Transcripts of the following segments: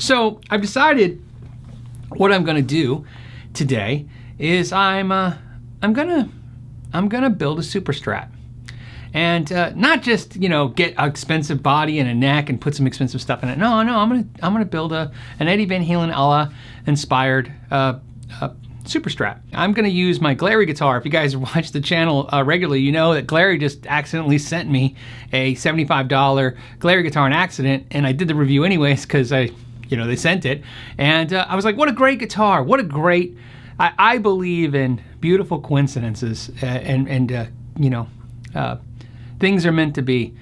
So I've decided what I'm going to do today is I'm gonna build a super strat. And not just, you know, get an expensive body and a neck and put some expensive stuff in it. No, I'm gonna build an Eddie Van Halen a inspired super strat. I'm gonna use my Glary guitar. If you guys watch the channel regularly, you know that Glary just accidentally sent me a $75 Glary guitar on accident, and I did the review anyways because they sent it. And I was like, what a great guitar! What a great. I believe in beautiful coincidences and things are meant to be.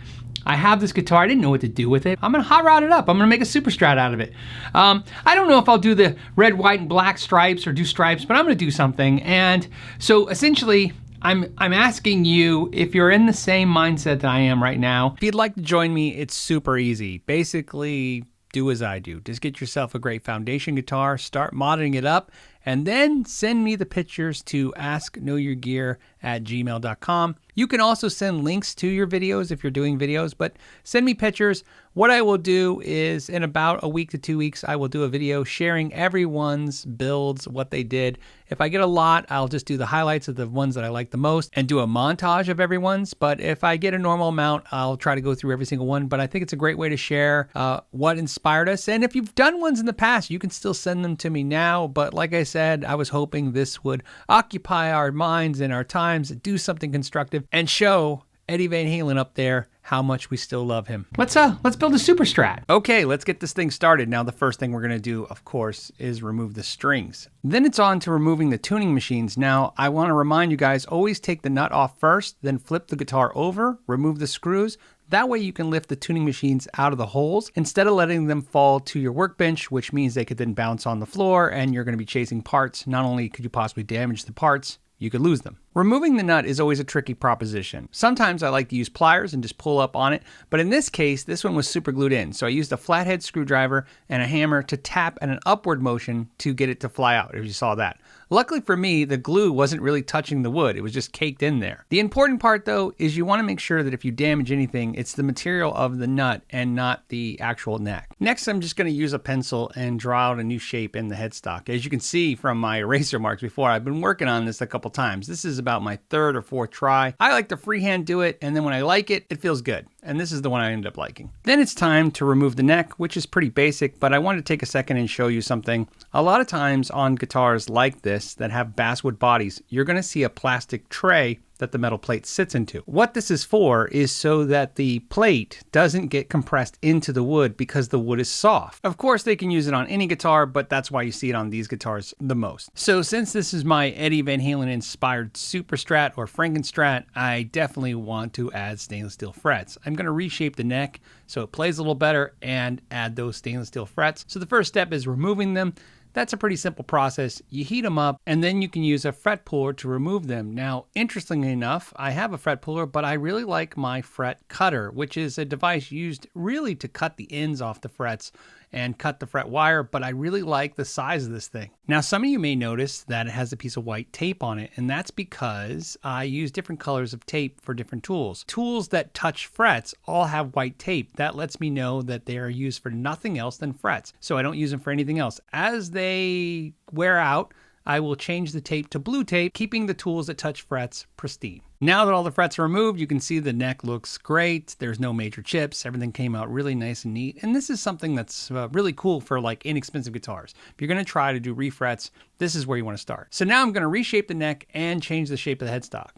I have this guitar. I didn't know what to do with it. I'm gonna hot rod it up. I'm gonna make a super strat out of it. I don't know if I'll do the red, white, and black stripes or do stripes, but I'm gonna do something. And so essentially, I'm asking you if you're in the same mindset that I am right now. If you'd like to join me, it's super easy. Basically, do as I do. Just get yourself a great foundation guitar, start modding it up, and then send me the pictures to askknowyourgear@gmail.com. You can also send links to your videos if you're doing videos, but send me pictures. What I will do is in about a week to 2 weeks, I will do a video sharing everyone's builds, what they did. If I get a lot, I'll just do the highlights of the ones that I like the most and do a montage of everyone's. But if I get a normal amount, I'll try to go through every single one. But I think it's a great way to share what inspired us. And if you've done ones in the past, you can still send them to me now. But like I said, I was hoping this would occupy our minds and our times, do something constructive, and show Eddie Van Halen up there how much we still love him. Let's build a super strat. Okay, let's get this thing started. Now the first thing we're gonna do, of course, is remove the strings. Then it's on to removing the tuning machines. Now I wanna remind you guys, always take the nut off first, then flip the guitar over, remove the screws. That way you can lift the tuning machines out of the holes instead of letting them fall to your workbench, which means they could then bounce on the floor and you're gonna be chasing parts. Not only could you possibly damage the parts, you could lose them. Removing the nut is always a tricky proposition. Sometimes I like to use pliers and just pull up on it, but in this case, this one was super glued in. So I used a flathead screwdriver and a hammer to tap at an upward motion to get it to fly out, if you saw that. Luckily for me, the glue wasn't really touching the wood. It was just caked in there. The important part though, is you wanna make sure that if you damage anything, it's the material of the nut and not the actual neck. Next, I'm just gonna use a pencil and draw out a new shape in the headstock. As you can see from my eraser marks before, I've been working on this a couple times. This is about my third or fourth try. I like to freehand do it, and then when I like it, it feels good. And this is the one I ended up liking. Then it's time to remove the neck, which is pretty basic, but I wanted to take a second and show you something. A lot of times on guitars like this that have basswood bodies, you're gonna see a plastic tray that the metal plate sits into. What this is for is so that the plate doesn't get compressed into the wood because the wood is soft. Of course, they can use it on any guitar, but that's why you see it on these guitars the most. So since this is my Eddie Van Halen inspired Super Strat or Frankenstrat, I definitely want to add stainless steel frets. I'm gonna reshape the neck so it plays a little better and add those stainless steel frets. So the first step is removing them. That's a pretty simple process. You heat them up and then you can use a fret puller to remove them. Now, interestingly enough, I have a fret puller, but I really like my fret cutter, which is a device used really to cut the ends off the frets and cut the fret wire, but I really like the size of this thing. Now, some of you may notice that it has a piece of white tape on it, and that's because I use different colors of tape for different tools. Tools that touch frets all have white tape. That lets me know that they are used for nothing else than frets, so I don't use them for anything else. As they wear out, I will change the tape to blue tape, keeping the tools that touch frets pristine. Now that all the frets are removed, you can see the neck looks great. There's no major chips. Everything came out really nice and neat. And this is something that's really cool for like inexpensive guitars. If you're gonna try to do refrets, this is where you wanna start. So now I'm gonna reshape the neck and change the shape of the headstock.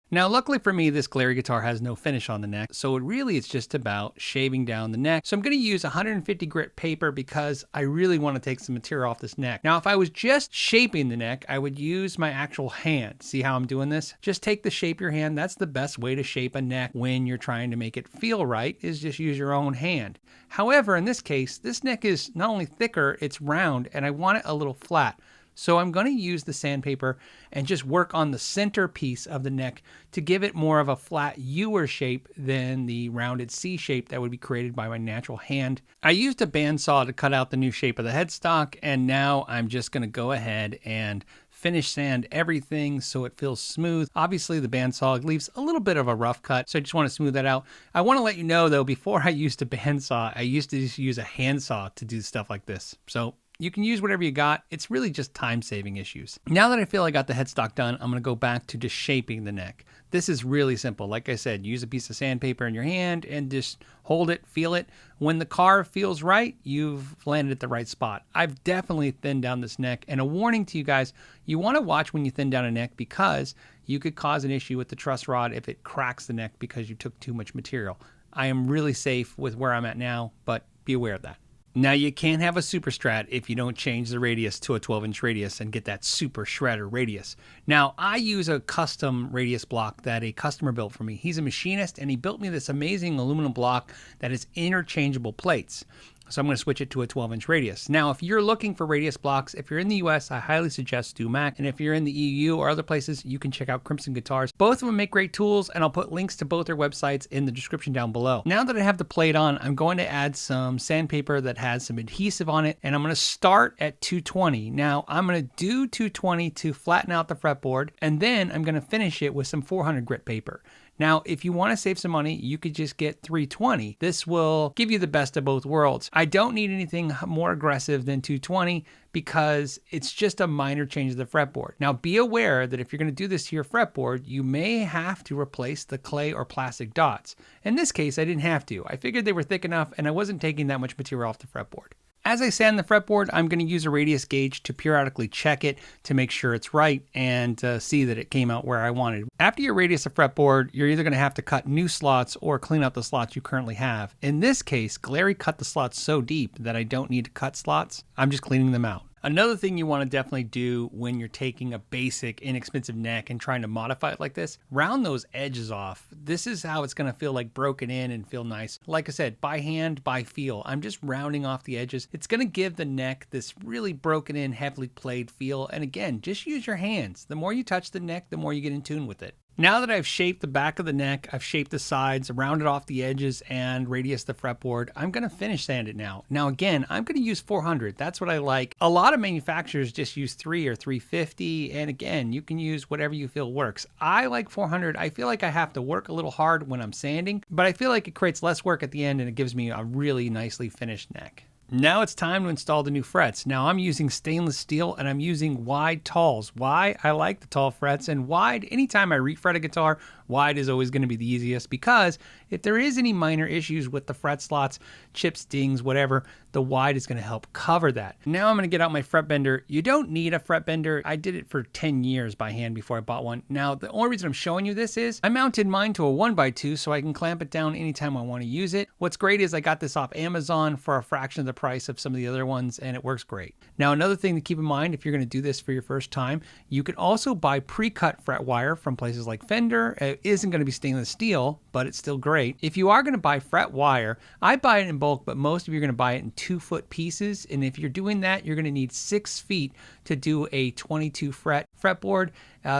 Now, luckily for me, this Glary guitar has no finish on the neck, so it's just about shaving down the neck. So I'm gonna use 150 grit paper because I really wanna take some material off this neck. Now, if I was just shaping the neck, I would use my actual hand. See how I'm doing this? Just take the shape your hand. That's the best way to shape a neck when you're trying to make it feel right, is just use your own hand. However, in this case, this neck is not only thicker, it's round, and I want it a little flat. So I'm going to use the sandpaper and just work on the center piece of the neck to give it more of a flat Ewer shape than the rounded C shape that would be created by my natural hand. I used a bandsaw to cut out the new shape of the headstock, and now I'm just going to go ahead and finish sand everything so it feels smooth. Obviously the bandsaw leaves a little bit of a rough cut, so I just want to smooth that out. I want to let you know though, before I used a bandsaw, I used to just use a handsaw to do stuff like this. So you can use whatever you got. It's really just time-saving issues. Now that I feel I got the headstock done, I'm going to go back to just shaping the neck. This is really simple. Like I said, use a piece of sandpaper in your hand and just hold it, feel it. When the carve feels right, you've landed at the right spot. I've definitely thinned down this neck. And a warning to you guys, you want to watch when you thin down a neck because you could cause an issue with the truss rod if it cracks the neck because you took too much material. I am really safe with where I'm at now, but be aware of that. Now you can't have a super strat if you don't change the radius to a 12-inch radius and get that super shredder radius. Now I use a custom radius block that a customer built for me. He's a machinist and he built me this amazing aluminum block that is interchangeable plates. So I'm going to switch it to a 12-inch radius. Now, if you're looking for radius blocks, if you're in the US, I highly suggest StewMac. And if you're in the EU or other places, you can check out Crimson Guitars. Both of them make great tools, and I'll put links to both their websites in the description down below. Now that I have the plate on, I'm going to add some sandpaper that has some adhesive on it, and I'm going to start at 220. Now, I'm going to do 220 to flatten out the fretboard, and then I'm going to finish it with some 400 grit paper. Now, if you want to save some money, you could just get 320. This will give you the best of both worlds. I don't need anything more aggressive than 220 because it's just a minor change to the fretboard. Now, be aware that if you're going to do this to your fretboard, you may have to replace the clay or plastic dots. In this case, I didn't have to. I figured they were thick enough and I wasn't taking that much material off the fretboard. As I sand the fretboard, I'm going to use a radius gauge to periodically check it to make sure it's right and see that it came out where I wanted. After you radius a fretboard, you're either going to have to cut new slots or clean out the slots you currently have. In this case, Glary cut the slots so deep that I don't need to cut slots. I'm just cleaning them out. Another thing you want to definitely do when you're taking a basic, inexpensive neck and trying to modify it like this, round those edges off. This is how it's going to feel like broken in and feel nice. Like I said, by hand, by feel. I'm just rounding off the edges. It's going to give the neck this really broken in, heavily played feel. And again, just use your hands. The more you touch the neck, the more you get in tune with it. Now that I've shaped the back of the neck, I've shaped the sides, rounded off the edges, and radiused the fretboard, I'm going to finish sand it now. Now again, I'm going to use 400. That's what I like. A lot of manufacturers just use 3 or 350, and again, you can use whatever you feel works. I like 400. I feel like I have to work a little hard when I'm sanding, but I feel like it creates less work at the end and it gives me a really nicely finished neck. Now it's time to install the new frets. Now I'm using stainless steel and I'm using wide talls. Why? I like the tall frets, and wide, anytime I refret a guitar, wide is always going to be the easiest because if there is any minor issues with the fret slots, chips, dings, whatever, the wide is going to help cover that. Now I'm going to get out my fret bender. You don't need a fret bender. I did it for 10 years by hand before I bought one. Now the only reason I'm showing you this is I mounted mine to a 1x2 so I can clamp it down anytime I want to use it. What's great is I got this off Amazon for a fraction of the price of some of the other ones, and it works great. Now another thing to keep in mind if you're going to do this for your first time, you can also buy pre-cut fret wire from places like Fender. It isn't going to be stainless steel, but it's still great. If you are going to buy fret wire, I buy it in bulk, but most of you are going to buy it in 2-foot pieces, and if you're doing that, you're going to need 6 feet to do a 22 fretboard,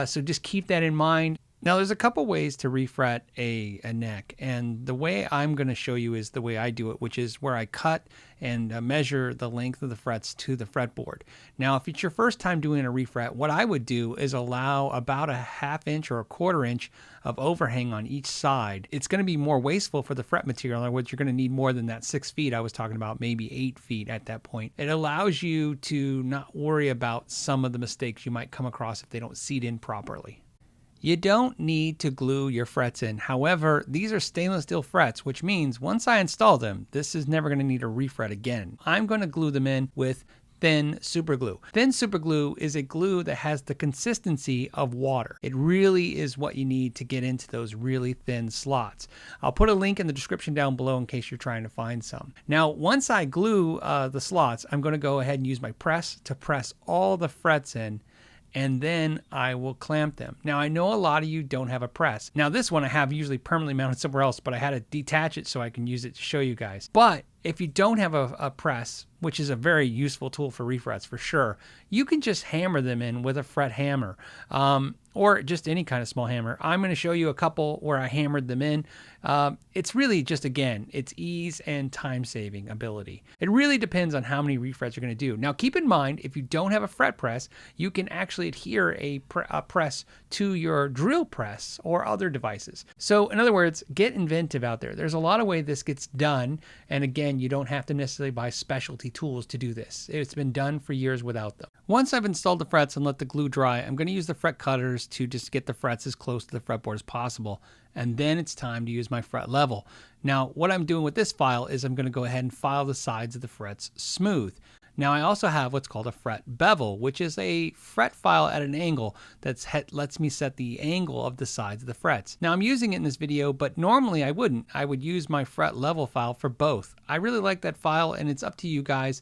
so just keep that in mind. Now there's a couple ways to refret a neck, and the way I'm going to show you is the way I do it, which is where I cut and measure the length of the frets to the fretboard. Now if it's your first time doing a refret, what I would do is allow about a 1/2 inch or a 1/4 inch of overhang on each side. It's going to be more wasteful for the fret material, in other words, you're going to need more than that 6 feet I was talking about, maybe 8 feet at that point. It allows you to not worry about some of the mistakes you might come across if they don't seat in properly. You don't need to glue your frets in. However, these are stainless steel frets, which means once I install them, this is never going to need a refret again. I'm going to glue them in with thin super glue. Thin super glue is a glue that has the consistency of water. It really is what you need to get into those really thin slots. I'll put a link in the description down below in case you're trying to find some. Now, once I glue the slots, I'm going to go ahead and use my press to press all the frets in, and then I will clamp them. Now I know a lot of you don't have a press. Now this one I have usually permanently mounted somewhere else, but I had to detach it so I can use it to show you guys. But if you don't have a press, which is a very useful tool for refrets for sure, you can just hammer them in with a fret hammer, or just any kind of small hammer. I'm going to show you a couple where I hammered them in. It's really just, again, it's ease and time saving ability. It really depends on how many refrets you're going to do. Now keep in mind, if you don't have a fret press, you can actually adhere a press to your drill press or other devices. So in other words, get inventive out there. There's a lot of ways this gets done, and again, you don't have to necessarily buy specialty tools to do this. It's been done for years without them. Once I've installed the frets and let the glue dry, I'm going to use the fret cutters to just get the frets as close to the fretboard as possible, and then it's time to use my fret level. Now what I'm doing with this file is I'm going to go ahead and file the sides of the frets smooth. Now I also have what's called a fret bevel, which is a fret file at an angle that lets me set the angle of the sides of the frets. Now I'm using it in this video, but normally I wouldn't. I would use my fret level file for both. I really like that file, and it's up to you guys.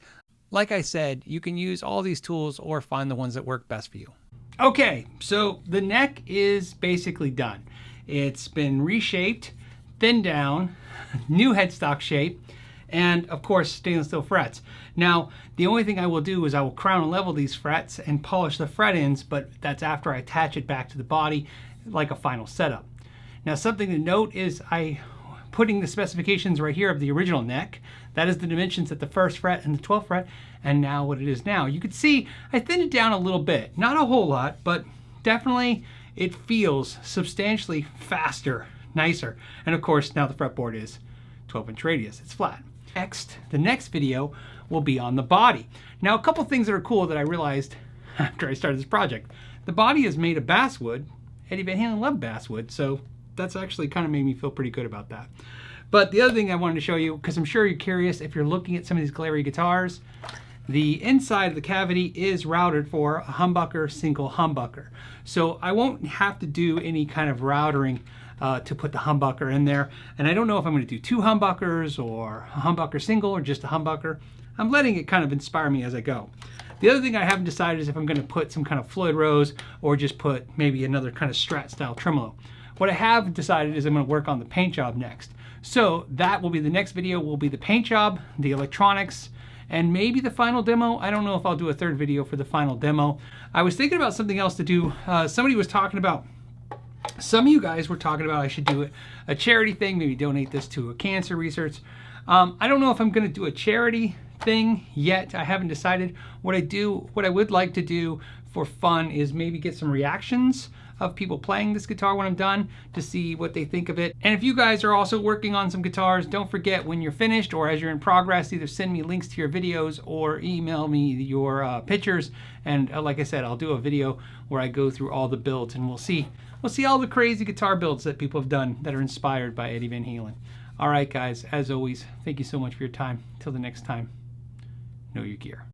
Like I said, you can use all these tools or find the ones that work best for you. Okay, so the neck is basically done. It's been reshaped, thinned down, new headstock shape, and of course stainless steel frets. Now the only thing I will do is I will crown and level these frets and polish the fret ends, but that's after I attach it back to the body like a final setup. Now something to note is I putting the specifications right here of the original neck. That is the dimensions at the 1st fret and the 12th fret, and now what it is now. You can see I thinned it down a little bit, not a whole lot, but definitely it feels substantially faster, nicer. And of course now the fretboard is 12-inch radius, it's flat. Next, the next video will be on the body. Now a couple things that are cool that I realized after I started this project. The body is made of basswood. Eddie Van Halen loved basswood, so that's actually kind of made me feel pretty good about that. But the other thing I wanted to show you, because I'm sure you're curious if you're looking at some of these Glary guitars, the inside of the cavity is routed for a humbucker, single humbucker. So I won't have to do any kind of routering to put the humbucker in there. And I don't know if I'm going to do 2 humbuckers or a humbucker single or just a humbucker. I'm letting it kind of inspire me as I go. The other thing I haven't decided is if I'm going to put some kind of Floyd Rose or just put maybe another kind of Strat style tremolo. What I have decided is I'm going to work on the paint job next. So that will be the next video, will be the paint job, the electronics, and maybe the final demo. I don't know if I'll do a 3rd video for the final demo. I was thinking about something else to do. Somebody was talking about, some of you guys were talking about I should do a charity thing, maybe donate this to a cancer research. I don't know if I'm going to do a charity thing yet. I haven't decided. What I would like to do for fun is maybe get some reactions of people playing this guitar when I'm done to see what they think of it. And if you guys are also working on some guitars, don't forget when you're finished or as you're in progress, either send me links to your videos or email me your pictures. And like I said, I'll do a video where I go through all the builds, and we'll see all the crazy guitar builds that people have done that are inspired by Eddie Van Halen. All right, guys, as always, thank you so much for your time. Till the next time, know your gear.